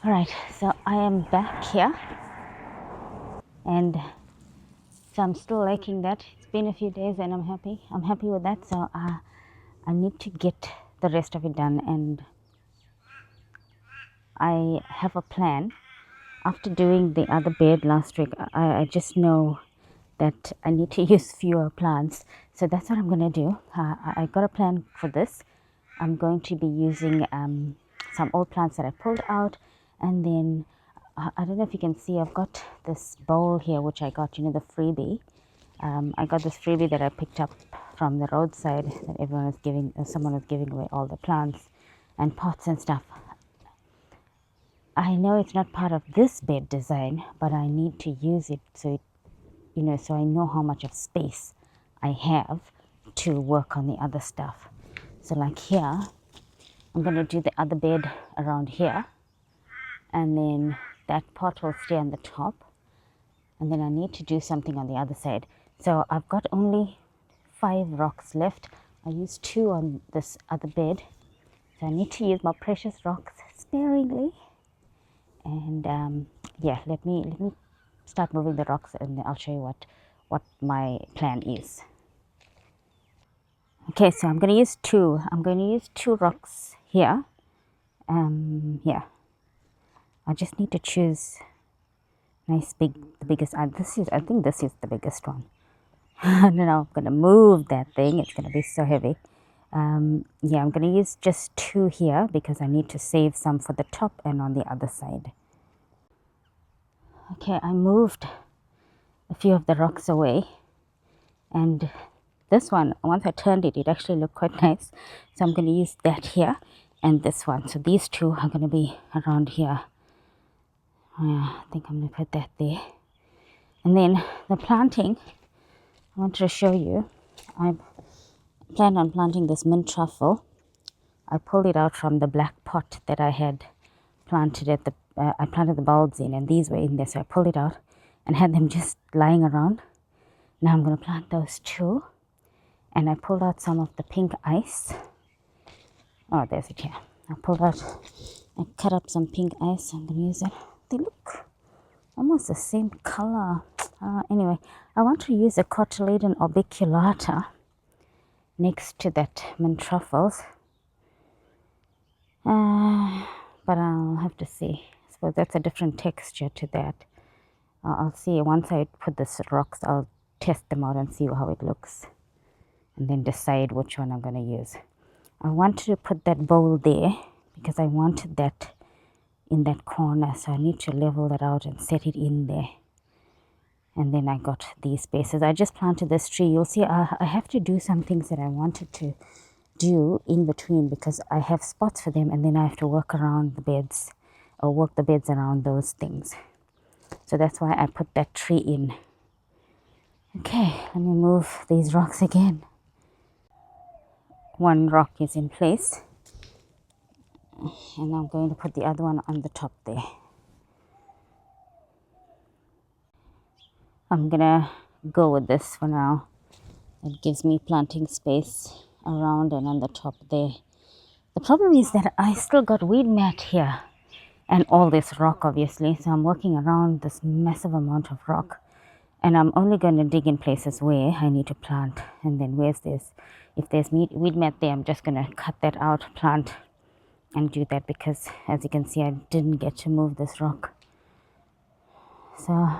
Alright, so I am back here, and so I'm still liking that. It's been a few days and I'm happy with that. So I need to get the rest of it done, and I have a plan. After doing the other bed last week, I just know that I need to use fewer plants, so that's what I'm going to do. I got a plan for this. I'm going to be using some old plants that I pulled out, and then I don't know if you can see, I've got this bowl here which I got, the freebie. I got this freebie that I picked up from the roadside that everyone was giving, someone was giving away all the plants and pots and stuff. I know it's not part of this bed design, but I need to use it so so I know how much of space I have to work on the other stuff. So like here, I'm going to do the other bed around here, and then that pot will stay on the top, and then I need to do something on the other side. So I've got only 5 rocks left. I used 2 on this other bed, so I need to use my precious rocks sparingly. And yeah, let me start moving the rocks, and I'll show you what my plan is. Okay, so I'm going to use 2. I'm going to use 2 rocks here. Yeah, I just need to choose nice big, the biggest. I think this is the biggest one. I don't know, I'm going to move that thing. It's going to be so heavy. Yeah, I'm going to use just 2 here because I need to save some for the top and on the other side. Okay, I moved a few of the rocks away, and this one, once I turned it, it actually looked quite nice. So I'm going to use that here and this one. So these 2 are going to be around here. Yeah, I think I'm going to put that there. And then the planting, I wanted to show you. I planned on planting this mint truffle. I pulled it out from the black pot that I had planted at the I planted the bulbs in, and these were in there, so I pulled it out and had them just lying around. Now I'm going to plant those 2, and I pulled out some of the pink ice. Oh, there's it here. I cut up some pink ice. I'm going to use it. They look almost the same color. Anyway, I want to use a cotyledon orbiculata next to that mint truffles. But I'll have to see. I suppose that's a different texture to that. I'll see. Once I put the rocks, I'll test them out and see how it looks, and then decide which one I'm going to use. I wanted to put that bowl there because I wanted that in that corner, so I need to level that out and set it in there. And then I got these spaces. I just planted this tree. You'll see I have to do some things that I wanted to do in between because I have spots for them, and then I have to work around the beds, or work the beds around those things. So that's why I put that tree in. Okay, let me move these rocks again. One rock is in place, and I'm going to put the other one on the top there. I'm gonna go with this for now. It gives me planting space around and on the top there. The problem is that I still got weed mat here and all this rock, obviously, so I'm working around this massive amount of rock, and I'm only going to dig in places where I need to plant. And then if there's weed mat there, I'm just going to cut that out, plant, and do that, because as you can see, I didn't get to move this rock. So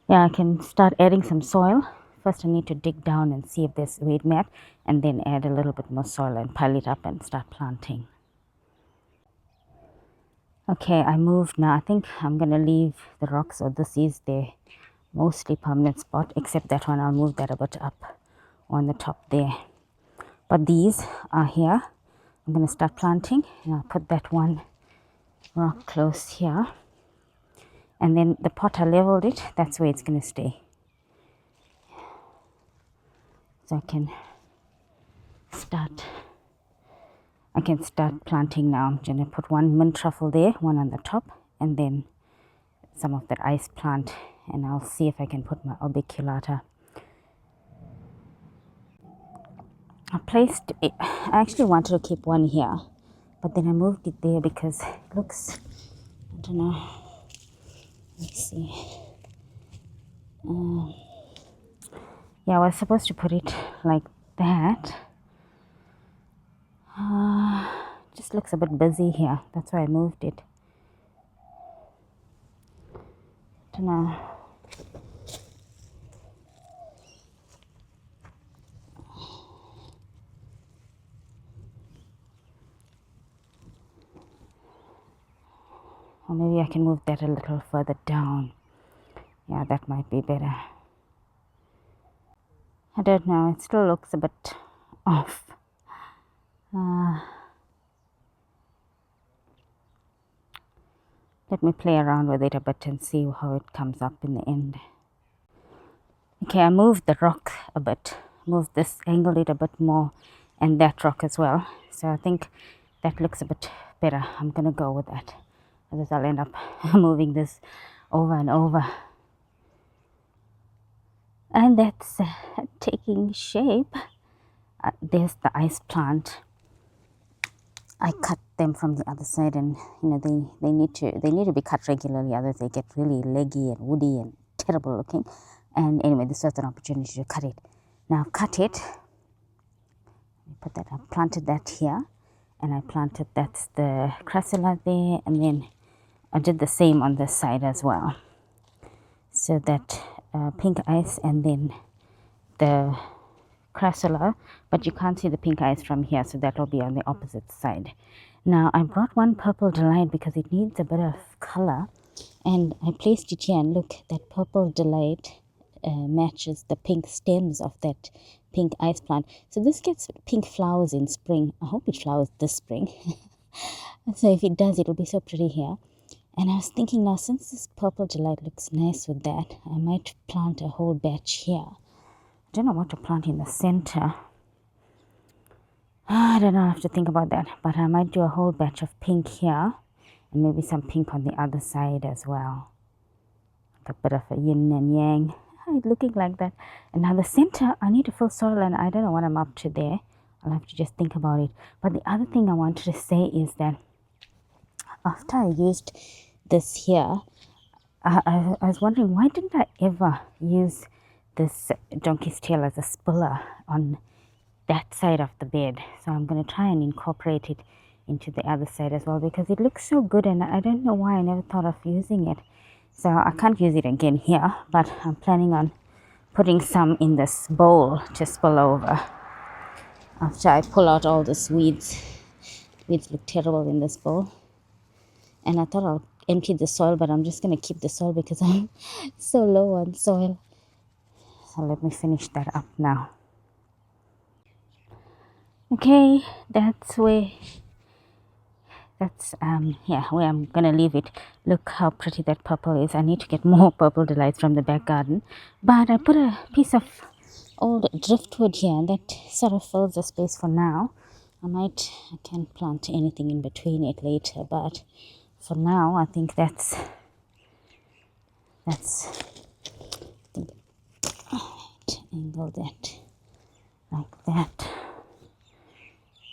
yeah, I can start adding some soil. First I need to dig down and see if there's weed mat, and then add a little bit more soil and pile it up and start planting. Okay, I moved now. I think I'm going to leave the rocks, so this is the mostly permanent spot, except that one. I'll move that a bit up on the top there. But these are here. I'm going to start planting, and I'll put that one rock close here. And then the pot, I leveled it. That's where it's going to stay. So I can start planting now. I'm going to put one mint truffle there, one on the top, and then some of that ice plant, and I'll see if I can put my orbiculata. I actually wanted to keep one here, but then I moved it there because it looks don't know. Let's see. Yeah, I was supposed to put it like that. Just looks a bit busy here. That's why I moved it. Don't know. Or maybe I can move that a little further down. Yeah, that might be better. I don't know. It still looks a bit off. Let me play around with it a bit and see how it comes up in the end. Okay, I moved the rock a bit. Moved this, angled it a bit more, and that rock as well. So I think that looks a bit better. I'm going to go with that. Otherwise I'll end up moving this over and over. And that's taking shape. There's the ice plant. I cut them from the other side, and they need to be cut regularly, otherwise they get really leggy and woody and terrible looking. And anyway, this was an opportunity to cut it. Now I've cut it. Put that. I planted that here, and I planted that's the crassula there, and then I did the same on this side as well. So that pink ice and then the crassula, but you can't see the pink ice from here, so that will be on the opposite side. Now I brought one purple delight because it needs a bit of color, and I placed it here, and look, that purple delight matches the pink stems of that pink ice plant. So this gets pink flowers in spring. I hope it flowers this spring. So if it does, it'll be so pretty here. And I was thinking, now since this purple delight looks nice with that, I might plant a whole batch here. I don't know what to plant in the center. I don't know, I have to think about that. But I might do a whole batch of pink here, and maybe some pink on the other side as well. Like a bit of a yin and yang. It's looking like that. And now the center, I need to fill soil, and I don't know what I'm up to there. I'll have to just think about it. But the other thing I wanted to say is that after I used this here, I was wondering, why didn't I ever use this donkey's tail as a spiller on that side of the bed? So I'm going to try and incorporate it into the other side as well, because it looks so good, and I don't know why I never thought of using it. So I can't use it again here, but I'm planning on putting some in this bowl to spill over after I pull out all these weeds. Weeds look terrible in this bowl. And I thought I'll empty the soil, but I'm just going to keep the soil because I'm so low on soil. So let me finish that up now. Okay, that's where I'm gonna leave it. Look how pretty that purple is. I need to get more purple delights from the back garden, but I put a piece of old driftwood here, and that sort of fills the space for now. I can plant anything in between it later, but for now I think that's angle that like that.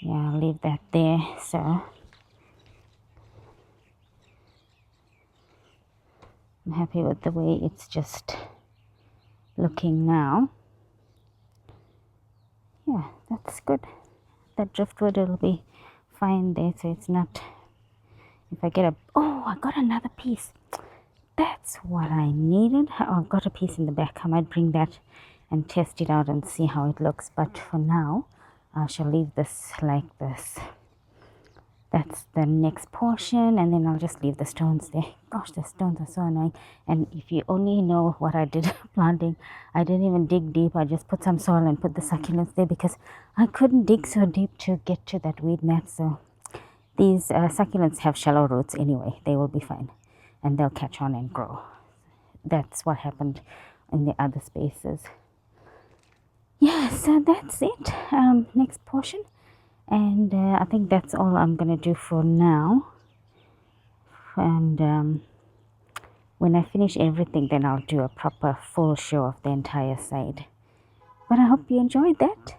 Yeah, I'll leave that there. So I'm happy with the way it's just looking now. Yeah, that's good. That driftwood will be fine there, so it's not, if I get I got another piece. That's what I needed. I've got a piece in the back. I might bring that and test it out and see how it looks, but for now I shall leave this like this. That's the next portion, and then I'll just leave the stones there. Gosh, the stones are so annoying. And if you only know what I did planting, I didn't even dig deep. I just put some soil and put the succulents there because I couldn't dig so deep to get to that weed mat. So these succulents have shallow roots anyway. They will be fine, and they'll catch on and grow. That's what happened in the other spaces. Yeah, so that's it. Next portion. And I think that's all I'm going to do for now. And when I finish everything, then I'll do a proper full show of the entire side. But I hope you enjoyed that.